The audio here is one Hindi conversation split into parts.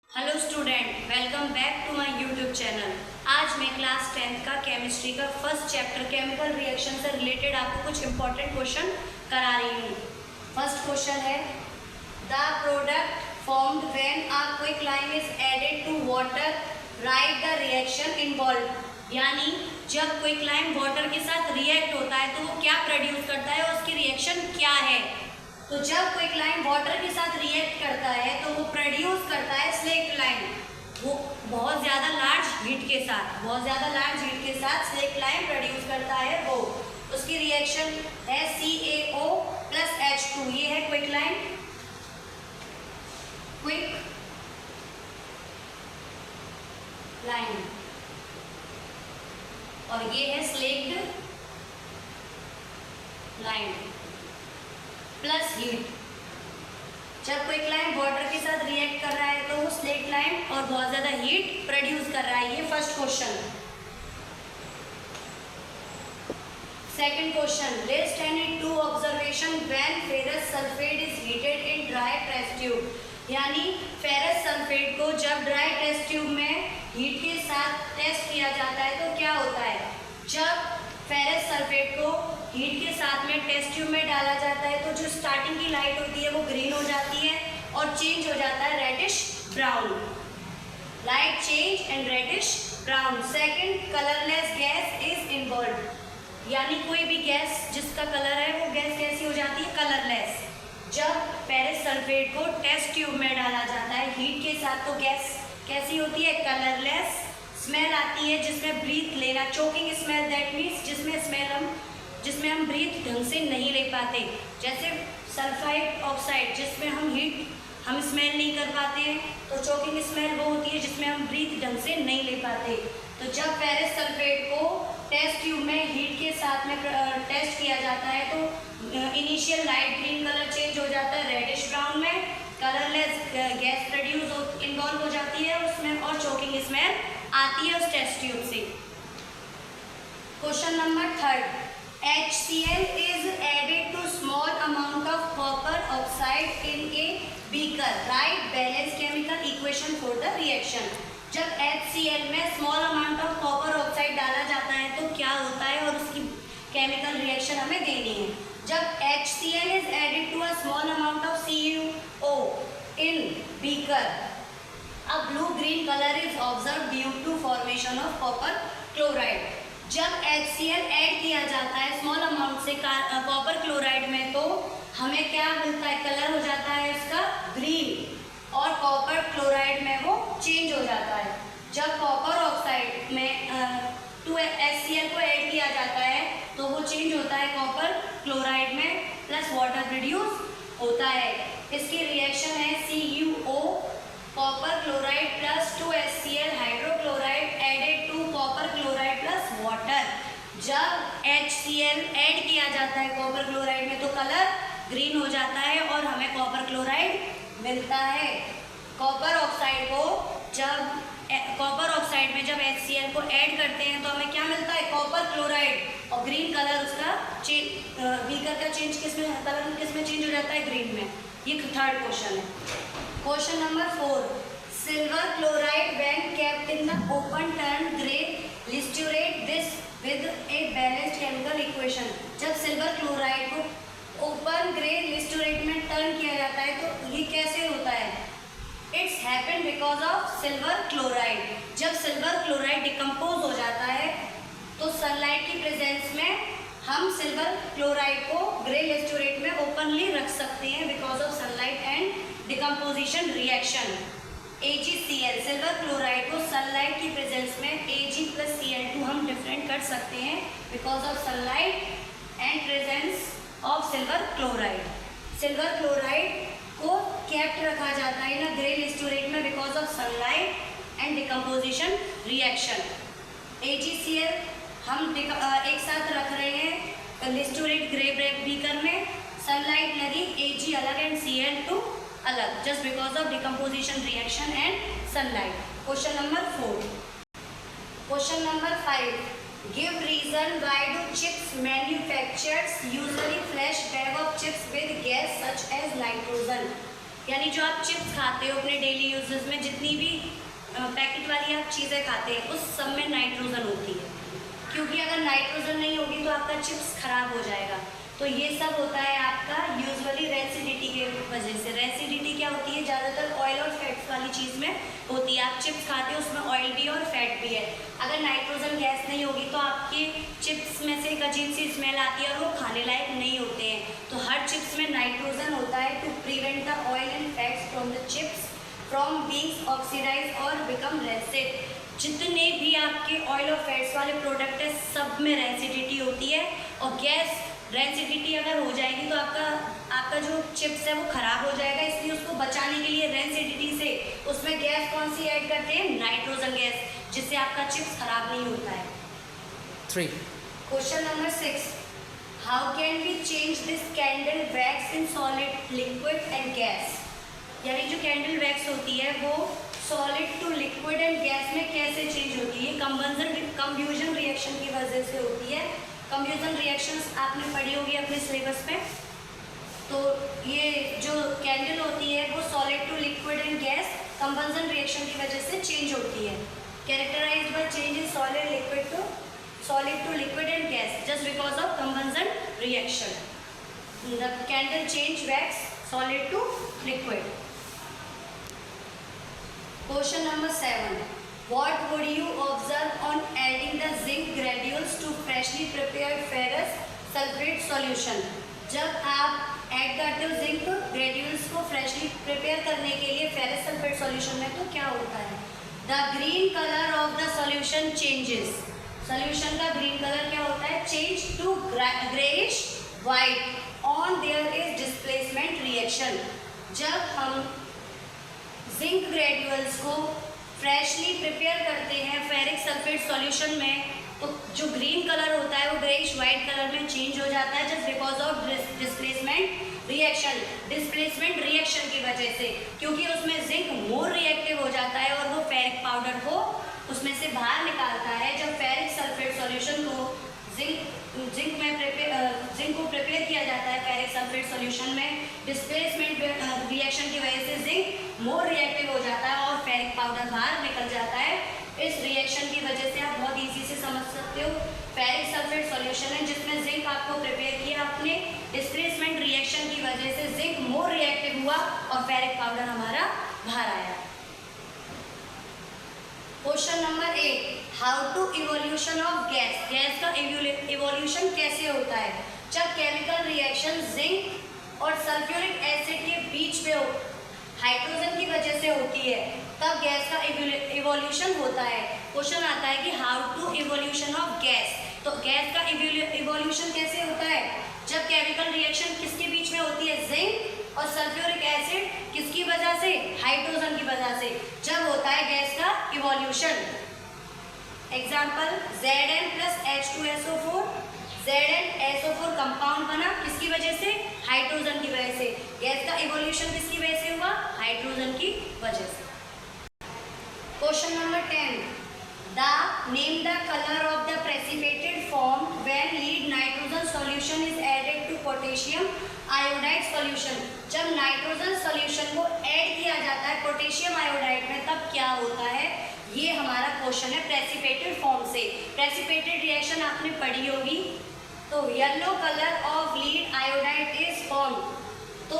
Hello student, welcome back to my YouTube channel. आज मैं क्लास 10th का केमिस्ट्री का फर्स्ट चैप्टर केमिकल रिएक्शन से रिलेटेड आपको कुछ इंपॉर्टेंट क्वेश्चन करा रही हूँ। फर्स्ट क्वेश्चन है, the product formed when a quicklime is added to water, write the reaction involve. यानी जब क्विकलाइम वाटर के साथ रिएक्ट होता है तो वो क्या प्रोड्यूस करता है और उसकी रिएक्शन क्या है। तो जब क्विकलाइम वाटर के साथ रिएक्ट करता है तो वो प्रोड्यूस करता है स्लेक्ट लाइम। वो बहुत ज़्यादा लार्ज हीट के साथ स्लेक्ट लाइम प्रोड्यूस करता है। वो उसकी रिएक्शन है CaO प्लस H2। ये है क्विकलाइम, क्विक लाइम, और ये है स्लेक्ट लाइम प्लस हीट। जब क्विकलाइम वाटर के साथ रिएक्ट कर रहा है तो वो स्लेक्ट लाइम और बहुत ज्यादा हीट प्रोड्यूस कर रहा है। ये first question. Second question, list any two observation when ferrous sulphate is heated in dry test tube. यानी फेरस सल्फेट को जब ड्राई टेस्ट ट्यूब में हीट के साथ टेस्ट किया जाता है तो क्या होता है। जब फेरस सल्फेट को हीट के साथ में टेस्ट ट्यूब में डाला जाता है तो जो स्टार्टिंग की लाइट होती है वो ग्रीन हो जाती है और चेंज हो जाता है reddish brown. Light change and reddish brown. Second, colourless gas is involve. यानी कोई भी गैस जिसका कलर है वो गैस कैसी हो जाती है, कलरलेस। जब फेरस सल्फेट को टेस्ट ट्यूब में डाला जाता है हीट के साथ तो गैस कैसी होती है, कलरलेस। स्मेल आती है जिसमें ब्रीथ लेना, चोकिंग स्मेल, दैट मीन्स जिसमें हम ब्रीथ ढंग से नहीं ले पाते। जैसे सल्फाइड ऑक्साइड जिसमें हम स्मेल नहीं कर पाते हैं तो चोकिंग स्मेल वो होती है जिसमें हम ब्रीथ ढंग से नहीं ले पाते। तो जब फेरस सल्फेट को टेस्ट ट्यूब में हीट के साथ में टेस्ट किया जाता है तो initial light green colour change हो जाता है रेडिश ब्राउन में, कलरलेस गैस प्रोड्यूस इन्वॉल्व हो जाती है उसमें और चोकिंग स्मेल आती है उस टेस्ट ट्यूब से। Question number third, HCl is added to small amount of copper oxide in a beaker. Write balanced chemical equation for the reaction. जब HCl में small amount of copper oxide डाला जाता है तो क्या होता है और उसकी केमिकल रिएक्शन हमें देनी है। जब HCl is added to a small amount of CuO in beaker, a blue-green color is observed due to formation of copper chloride. जब HCl ऐड किया जाता है स्मॉल अमाउंट से कॉपर क्लोराइड में तो हमें क्या मिलता है, कलर हो जाता है इसका ग्रीन और कॉपर क्लोराइड में वो चेंज हो जाता है। जब कॉपर ऑक्साइड में HCl को ऐड किया जाता है तो वो चेंज होता है कॉपर क्लोराइड में प्लस वाटर प्रोड्यूस होता है। इसकी रिएक्शन है CuO copper chloride plus 2HCl hydrochloride added to copper chloride plus water. जब HCl ऐड किया जाता है कॉपर क्लोराइड में तो कलर ग्रीन हो जाता है और हमें कॉपर क्लोराइड मिलता है। कॉपर ऑक्साइड में जब HCl को ऐड करते हैं तो हमें क्या मिलता है, कॉपर क्लोराइड, और ग्रीन कलर उसका बीकर का चेंज कलर किसमें चेंज हो जाता है, ग्रीन में। ये थर्ड क्वेश्चन है। Question number 4, silver chloride when kept in the open turn grey, illustrate this with a balanced chemical equation. जब सिल्वर क्लोराइड को ओपन ग्रे लिस्टुरेट में टर्न किया जाता है तो ये कैसे होता है, it's happen because of silver chloride. जब सिल्वर क्लोराइड डिकम्पोज हो जाता है तो सनलाइट की प्रेजेंस में हम सिल्वर क्लोराइड को ग्रे लिस्टुरेट में ओपनली रख सकते हैं because of sunlight and decomposition reaction. AgCl silver chloride को सनलाइट की प्रेजेंस में Ag प्लस Cl2 हम डिफरेंट कर सकते हैं because of sunlight and presence of silver chloride. Silver chloride को केप्ट रखा जाता है ना ग्रे लिस्टुरेट में because of sunlight and decomposition reaction. AgCl हम एक साथ रख रहे हैं लिस्टुरेट ग्रे बीकर में, सनलाइट लगी, Ag अलग एंड Cl2 अलग, just because of decomposition reaction and sunlight. Question number 4। Question number 5, give reason why do chips manufacturers usually flash bag of chips with gas such as nitrogen. यानी जो आप चिप्स खाते हो अपने डेली यूजेस में, जितनी भी पैकेट वाली आप चीज़ें खाते हैं, उस सब में नाइट्रोजन होती है, क्योंकि अगर नाइट्रोजन नहीं होगी तो आपका चिप्स खराब हो जाएगा। तो ये सब होता है आपका यूजुअली रेसिडिटी के वजह से। रेसिडिटी क्या होती है? ज़्यादातर ऑयल और फैट्स वाली चीज़ में होती है। आप चिप्स खाते हो उसमें ऑयल भी है और फैट भी है। अगर नाइट्रोजन गैस नहीं होगी तो आपके चिप्स में से एक अजीब सी स्मेल आती है और वो खाने लायक नहीं होते हैं। तो हर चिप्स में नाइट्रोजन होता है to prevent the oil and fats from the chips from being oxidise और बिकम रेसिड। जितने भी आपके ऑयल और फैट्स वाले प्रोडक्ट है सब में रेसिडिटी होती है, और गैस रेसिडिटी अगर हो जाएगी तो आपका जो चिप्स है वो खराब हो जाएगा। इसलिए उसको बचाने के लिए रेसिडिटी से उसमें गैस कौन सी ऐड करते हैं? नाइट्रोजन गैस, जिससे आपका चिप्स खराब नहीं होता है। 3. Question number 6, how can we change this candle wax in solid, liquid and gas? यानी जो कैंडल वैक्स होती है वो solid to liquid and gas में कैसे चेंज होती है? कंब्यूजन रिएक्शन की वजह से होती है। कंब्यूजन रिएक्शंस आपने पढ़ी होगी अपने सिलेबस में। तो ये जो कैंडल होती है वो solid to liquid and gas combustion reaction की वजह से चेंज होती है। Characterised by change in solid to liquid and gas just because of combustion reaction. The candle change wax solid to liquid. Question number 7. What would you observe on adding the zinc granules to freshly prepared ferrous sulfate solution? जब आप ऐड करते हो जिंक ग्रेन्यूल्स को फ्रेशली प्रिपेयर करने के लिए फेरस सल्फेट सॉल्यूशन में, तो क्या होता है? The green colour of the solution changes. Solution का ग्रीन कलर क्या होता है? Change to greyish white on there is displacement reaction. जब हम जिंक ग्रेन्यूल्स को फ्रेशली प्रिपेयर करते हैं फेरिक सल्फेट सॉल्यूशन में, तो जो ग्रीन कलर होता है वो ग्रेइश वाइट कलर में चेंज हो जाता है just because of displacement reaction. Displacement reaction की वजह से, क्योंकि उसमें जिंक मोर रिएक्टिव हो जाता है और वो फेरिक पाउडर को उसमें से बाहर निकालता है। जब फेरिक सल्फेट सॉल्यूशन को जिंक को प्रिपेयर किया जाता है फेरिक सल्फेट सॉल्यूशन में, डिस्प्लेसमेंट रिएक्शन की वजह से जिंक मोर रिएक्टिव हो जाता है और फेरिक पाउडर बाहर निकल जाता है। इस रिएक्शन की वजह से आप बहुत इजी से समझ सकते हो, फेरिक सल्फेट सॉल्यूशन है जिसमें जिंक आपको प्रिपेयर किया आपने, डिस्प्लेसमेंट रिएक्शन की वजह से जिंक मोर रिएक्टिव हुआ और फेरिक पाउडर हमारा बाहर आया। Question number 8, how to evolution of gas. Gas का इवोल्यूशन कैसे होता है? जब केमिकल रिएक्शन जिंक और सल्फ्यूरिक एसिड के बीच में हाइड्रोजन की वजह से होती है, तब गैस का इवोल्यूशन होता है। क्वेश्चन आता है कि how to evolution of gas. तो गैस का इवोल्यूशन कैसे होता है? जब केमिकल रिएक्शन किसके बीच में होती है? जिंक और सल्फ्यूरिक एसिड, किसकी वजह से? हाइड्रोजन की वजह से। जब होता है गैस का evolution, example Zn plus H2SO4, ZnSO4 compound बना, किसकी वजह से? हाइड्रोजन की वजह से। गैस का इवोल्यूशन किसकी वजह से हुआ? हाइड्रोजन की वजह से। Question number 10, name the colour of the precipitate form when lead nitrogen solution is added to potassium iodide solution. जब नाइट्रोजन सॉल्यूशन को ऐड किया जाता है पोटेशियम आयोडाइड में, तब क्या होता है? ये हमारा क्वेश्चन है प्रेसिपिटेट फॉर्म से। प्रेसिपिटेट रिएक्शन आपने पढ़ी होगी। तो yellow colour of lead iodide is form. तो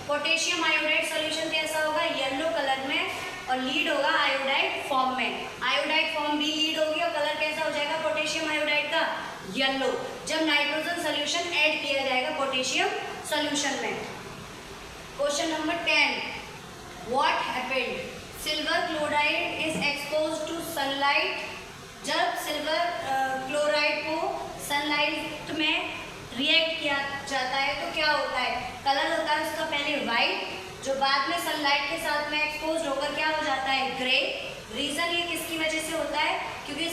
पोटेशियम आयोडाइड सॉल्यूशन कैसा होगा? येलो कलर में, और लीड होगा आयोडाइड फॉर्म में। आयोडाइड फॉर्म भी लीड होगी और कलर कैसा हो जाएगा पोटेशियम आयोडाइड का? येलो। जब नाइट्रोजन सॉल्यूशन ऐड किया जाएगा पोटेशियम सॉल्यूशन में। Question number 10, what happened? Silver chloride is exposed to sunlight. जब सिल्वर क्लोराइड को सनलाइट में रिएक्ट किया जाता है तो क्या होता है? कलर होता है उसका पहले वाइट, जो बाद में सनलाइट के साथ में एक्सपोज होकर क्या हो जाता है? ग्रे। रीजन ये किसकी वजह से होता है? क्योंकि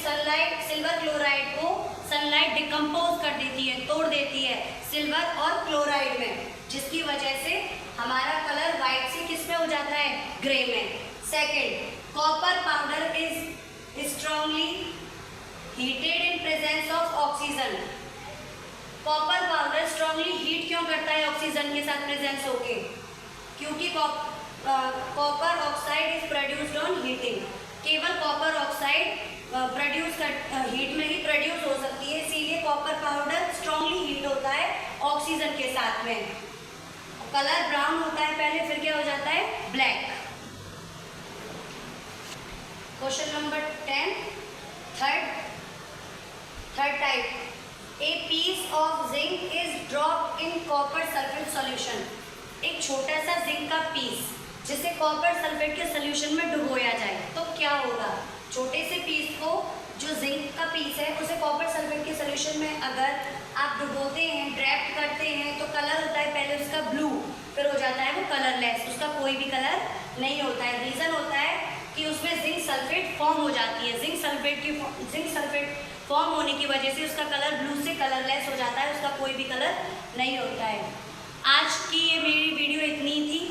सिल्वर क्लोराइड को सनलाइट डिकम्पोज कर देती है, तोड़ देती है सिल्वर और क्लोराइड में, जिसकी वजह से हमारा कलर वाइट से किस में हो जाता है? ग्रे में। Second, copper powder is strongly heated in presence of oxygen. Copper powder strongly heat क्यों करता है ऑक्सीजन के साथ प्रेजेंस होके? क्योंकि copper oxide is produced on heating. केवल कॉपर ऑक्साइड हीट में ही प्रोड्यूस हो सकती है, इसीलिए कॉपर पाउडर स्ट्रांगली हीट होता है ऑक्सीजन के साथ में। कलर ब्राउन होता है पहले, फिर क्या हो जाता है black. Question number 10, third type, a piece of zinc is dropped in copper sulphate solution. एक छोटा सा जिंक का पीस जिसे कॉपर सल्फेट के सॉल्यूशन में डुबोया जाए तो क्या होगा। छोटे से पीस को, जो जिंक का पीस है, उसे कॉपर सल्फेट के सॉल्यूशन में अगर आप डुबोते हैं, ड्रैप्ट करते हैं, तो कलर होता है पहले उसका ब्लू, फिर हो जाता है वो कलरलेस, उसका कोई भी कलर नहीं होता है। रीज़न होता है कि उसमें जिंक सल्फेट फॉर्म हो जाती है। जिंक सल्फेट फॉर्म होने की वजह से उसका कलर ब्लू से कलरलेस हो जाता है, उसका कोई भी कलर नहीं होता है। आज की ये मेरी वीडियो इतनी थी।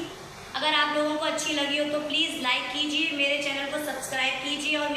अगर आप लोगों को अच्छी लगी हो तो प्लीज़ लाइक कीजिए, मेरे चैनल को सब्सक्राइब कीजिए और